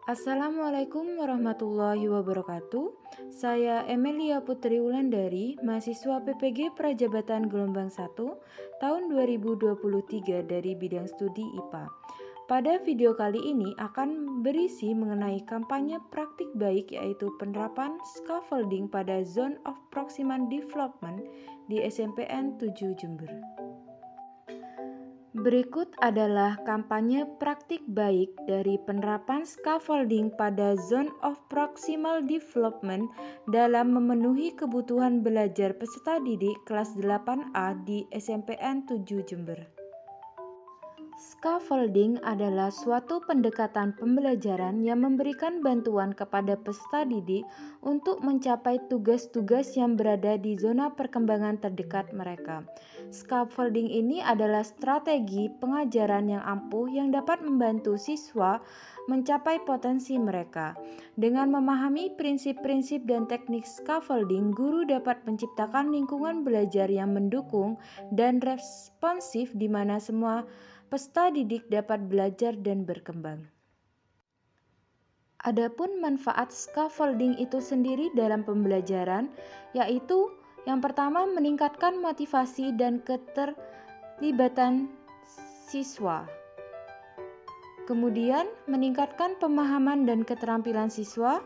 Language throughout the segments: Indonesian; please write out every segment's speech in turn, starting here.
Assalamualaikum warahmatullahi wabarakatuh. Saya Emilia Putri Wulandari, mahasiswa PPG Prajabatan Gelombang 1 tahun 2023 dari bidang studi IPA. Pada video kali ini akan berisi mengenai kampanye praktik baik, yaitu penerapan scaffolding pada Zone of Proximal Development di SMPN 7 Jember. Berikut adalah kampanye praktik baik dari penerapan scaffolding pada Zone of Proximal Development dalam memenuhi kebutuhan belajar peserta didik kelas 8A di SMPN 7 Jember. Scaffolding adalah suatu pendekatan pembelajaran yang memberikan bantuan kepada peserta didik untuk mencapai tugas-tugas yang berada di zona perkembangan terdekat mereka. Scaffolding ini adalah strategi pengajaran yang ampuh yang dapat membantu siswa mencapai potensi mereka. Dengan memahami prinsip-prinsip dan teknik scaffolding, guru dapat menciptakan lingkungan belajar yang mendukung dan responsif di mana semua peserta didik dapat belajar dan berkembang. Adapun manfaat scaffolding itu sendiri dalam pembelajaran, yaitu yang pertama meningkatkan motivasi dan keterlibatan siswa. Kemudian meningkatkan pemahaman dan keterampilan siswa.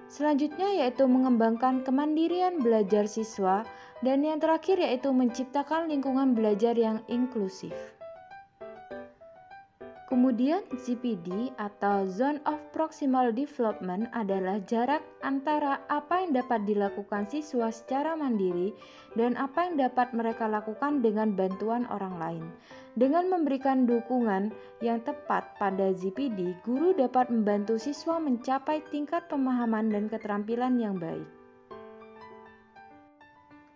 Selanjutnya yaitu mengembangkan kemandirian belajar siswa, dan yang terakhir yaitu menciptakan lingkungan belajar yang inklusif. Kemudian ZPD atau Zone of Proximal Development adalah jarak antara apa yang dapat dilakukan siswa secara mandiri dan apa yang dapat mereka lakukan dengan bantuan orang lain. Dengan memberikan dukungan yang tepat pada ZPD, guru dapat membantu siswa mencapai tingkat pemahaman dan keterampilan yang baik.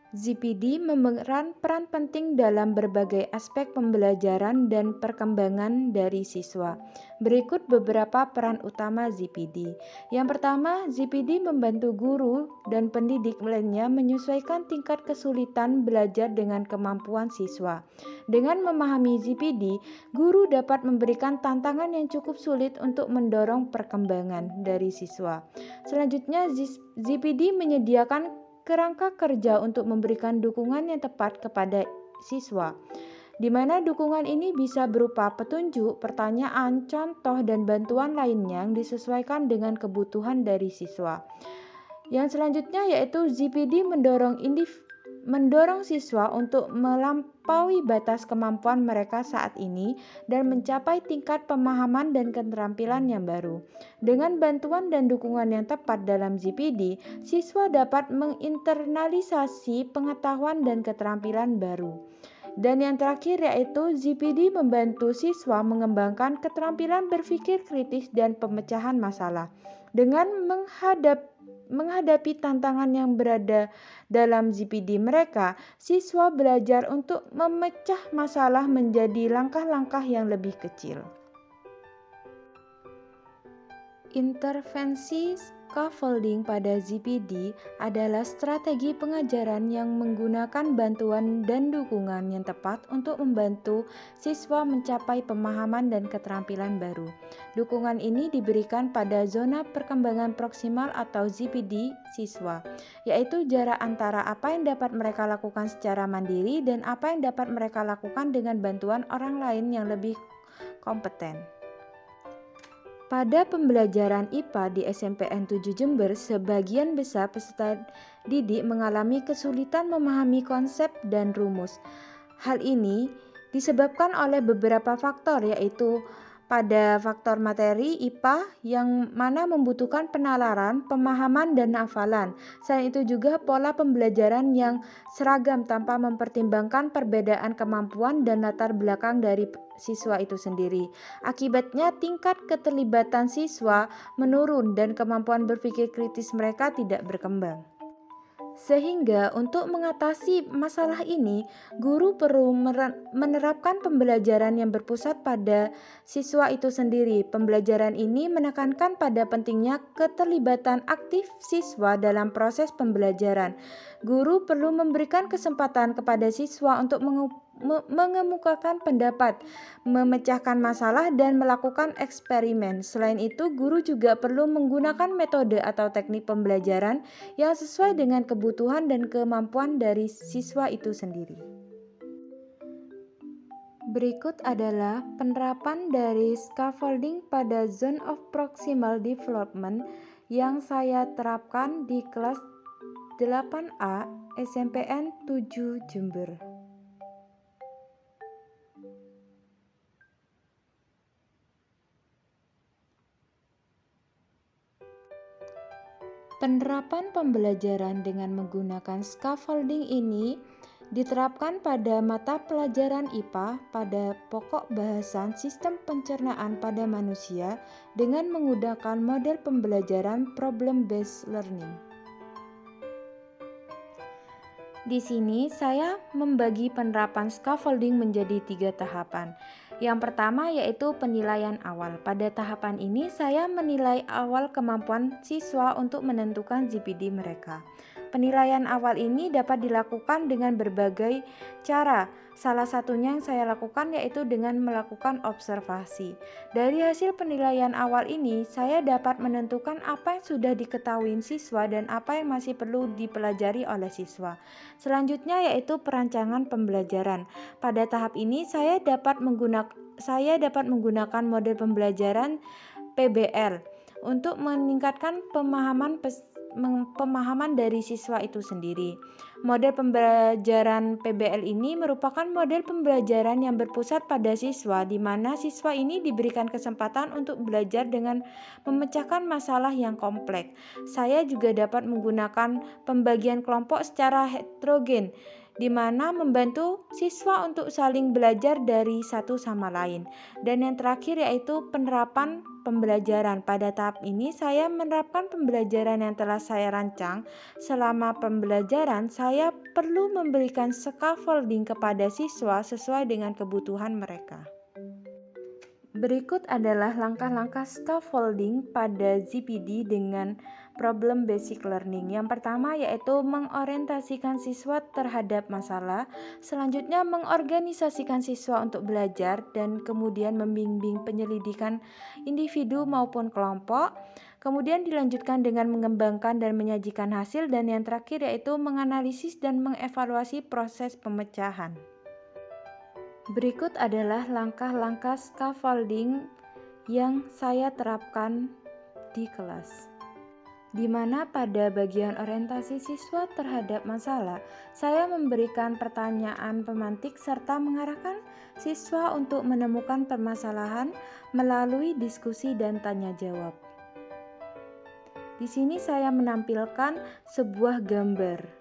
ZPD memeran peran penting dalam berbagai aspek pembelajaran dan perkembangan dari siswa. Berikut beberapa peran utama ZPD. Yang pertama, ZPD membantu guru dan pendidik lainnya menyesuaikan tingkat kesulitan belajar dengan kemampuan siswa. Dengan memahami ZPD, guru dapat memberikan tantangan yang cukup sulit untuk mendorong perkembangan dari siswa. Selanjutnya, ZPD menyediakan kerangka kerja untuk memberikan dukungan yang tepat kepada siswa, di mana dukungan ini bisa berupa petunjuk, pertanyaan, contoh, dan bantuan lainnya yang disesuaikan dengan kebutuhan dari siswa. Yang selanjutnya yaitu ZPD mendorong siswa untuk melampaui batas kemampuan mereka saat ini dan mencapai tingkat pemahaman dan keterampilan yang baru. Dengan bantuan dan dukungan yang tepat dalam ZPD, siswa dapat menginternalisasi pengetahuan dan keterampilan baru. Dan yang terakhir yaitu ZPD membantu siswa mengembangkan keterampilan berpikir kritis dan pemecahan masalah. Dengan menghadapi tantangan yang berada dalam ZPD mereka, siswa belajar untuk memecah masalah menjadi langkah-langkah yang lebih kecil. Intervensi scaffolding pada ZPD adalah strategi pengajaran yang menggunakan bantuan dan dukungan yang tepat untuk membantu siswa mencapai pemahaman dan keterampilan baru. Dukungan ini diberikan pada zona perkembangan proksimal atau ZPD siswa, yaitu jarak antara apa yang dapat mereka lakukan secara mandiri dan apa yang dapat mereka lakukan dengan bantuan orang lain yang lebih kompeten. Pada pembelajaran IPA di SMPN 7 Jember, sebagian besar peserta didik mengalami kesulitan memahami konsep dan rumus. Hal ini disebabkan oleh beberapa faktor, yaitu pada faktor materi IPA yang mana membutuhkan penalaran, pemahaman, dan hafalan. Selain itu juga pola pembelajaran yang seragam tanpa mempertimbangkan perbedaan kemampuan dan latar belakang dari siswa itu sendiri. Akibatnya tingkat keterlibatan siswa menurun dan kemampuan berpikir kritis mereka tidak berkembang. Sehingga untuk mengatasi masalah ini, guru perlu menerapkan pembelajaran yang berpusat pada siswa itu sendiri. Pembelajaran ini menekankan pada pentingnya keterlibatan aktif siswa dalam proses pembelajaran. Guru perlu memberikan kesempatan kepada siswa untuk mengemukakan pendapat, memecahkan masalah, dan melakukan eksperimen. Selain itu, guru juga perlu menggunakan metode atau teknik pembelajaran yang sesuai dengan kebutuhan dan kemampuan dari siswa itu sendiri. Berikut adalah penerapan dari scaffolding pada Zone of Proximal Development yang saya terapkan di kelas 8A SMPN 7 Jember. Penerapan pembelajaran dengan menggunakan scaffolding ini diterapkan pada mata pelajaran IPA pada pokok bahasan sistem pencernaan pada manusia dengan menggunakan model pembelajaran problem-based learning. Di sini saya membagi penerapan scaffolding menjadi 3 tahapan. Yang pertama yaitu penilaian awal. Pada tahapan ini saya menilai awal kemampuan siswa untuk menentukan GPD mereka. Penilaian awal ini dapat dilakukan dengan berbagai cara. Salah satunya yang saya lakukan yaitu dengan melakukan observasi. Dari hasil penilaian awal ini, saya dapat menentukan apa yang sudah diketahui siswa dan apa yang masih perlu dipelajari oleh siswa. Selanjutnya yaitu perancangan pembelajaran. Pada tahap ini saya dapat menggunakan model pembelajaran PBL untuk meningkatkan pemahaman dari siswa itu sendiri. Model pembelajaran PBL ini merupakan model pembelajaran yang berpusat pada siswa, di mana siswa ini diberikan kesempatan untuk belajar dengan memecahkan masalah yang kompleks. Saya juga dapat menggunakan pembagian kelompok secara heterogen, di mana membantu siswa untuk saling belajar dari satu sama lain. Dan yang terakhir yaitu penerapan pembelajaran. Pada tahap ini saya menerapkan pembelajaran yang telah saya rancang. Selama pembelajaran saya perlu memberikan scaffolding kepada siswa sesuai dengan kebutuhan mereka. Berikut adalah langkah-langkah scaffolding pada ZPD dengan problem basic learning. Yang pertama yaitu mengorientasikan siswa terhadap masalah, selanjutnya mengorganisasikan siswa untuk belajar, dan kemudian membimbing penyelidikan individu maupun kelompok. Kemudian dilanjutkan dengan mengembangkan dan menyajikan hasil, dan yang terakhir yaitu menganalisis dan mengevaluasi proses pemecahan. Berikut adalah langkah-langkah scaffolding yang saya terapkan di kelas, di mana pada bagian orientasi siswa terhadap masalah, saya memberikan pertanyaan pemantik serta mengarahkan siswa untuk menemukan permasalahan melalui diskusi dan tanya jawab. Di sini saya menampilkan sebuah gambar.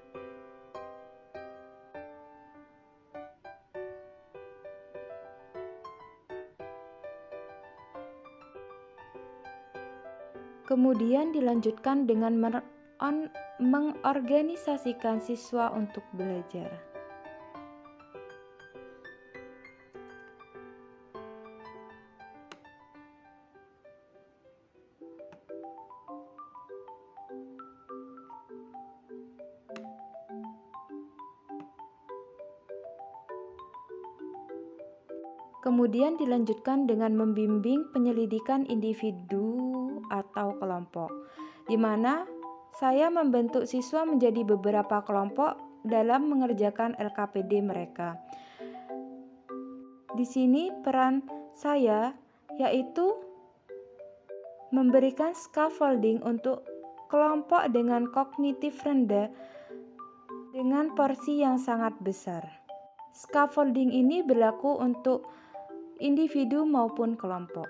Kemudian dilanjutkan dengan mengorganisasikan siswa untuk belajar. Kemudian dilanjutkan dengan membimbing penyelidikan individu atau kelompok, di mana saya membentuk siswa menjadi beberapa kelompok dalam mengerjakan LKPD mereka. Di sini peran saya yaitu memberikan scaffolding untuk kelompok dengan kognitif rendah dengan porsi yang sangat besar. Scaffolding ini berlaku untuk individu maupun kelompok.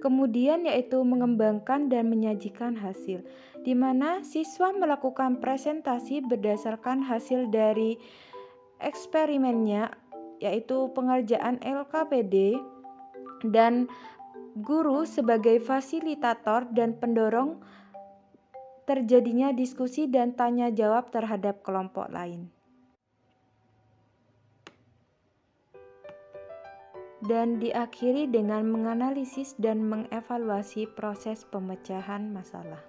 Kemudian yaitu mengembangkan dan menyajikan hasil, di mana siswa melakukan presentasi berdasarkan hasil dari eksperimennya, yaitu pengerjaan LKPD, dan guru sebagai fasilitator dan pendorong terjadinya diskusi dan tanya jawab terhadap kelompok lain. Dan diakhiri dengan menganalisis dan mengevaluasi proses pemecahan masalah.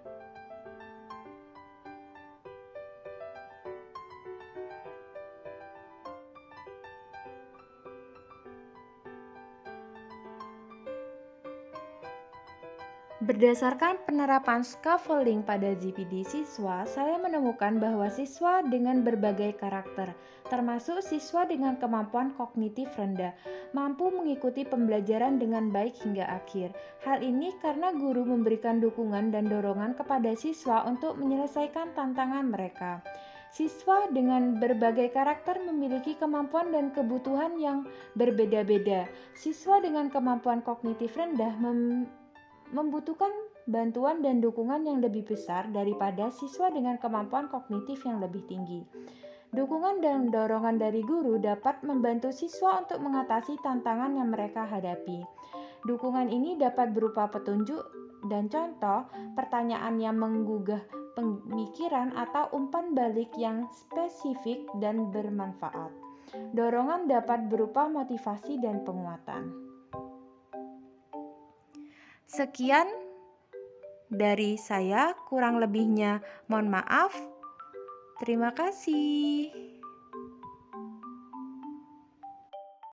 Berdasarkan penerapan scaffolding pada ZPD siswa, saya menemukan bahwa siswa dengan berbagai karakter, termasuk siswa dengan kemampuan kognitif rendah, mampu mengikuti pembelajaran dengan baik hingga akhir. Hal ini karena guru memberikan dukungan dan dorongan kepada siswa untuk menyelesaikan tantangan mereka. Siswa dengan berbagai karakter memiliki kemampuan dan kebutuhan yang berbeda-beda. Siswa dengan kemampuan kognitif rendah membutuhkan bantuan dan dukungan yang lebih besar daripada siswa dengan kemampuan kognitif yang lebih tinggi. Dukungan dan dorongan dari guru dapat membantu siswa untuk mengatasi tantangan yang mereka hadapi. Dukungan ini dapat berupa petunjuk dan contoh, pertanyaan yang menggugah pemikiran, atau umpan balik yang spesifik dan bermanfaat. Dorongan dapat berupa motivasi dan penguatan. Sekian dari saya, kurang lebihnya mohon maaf. Terima kasih.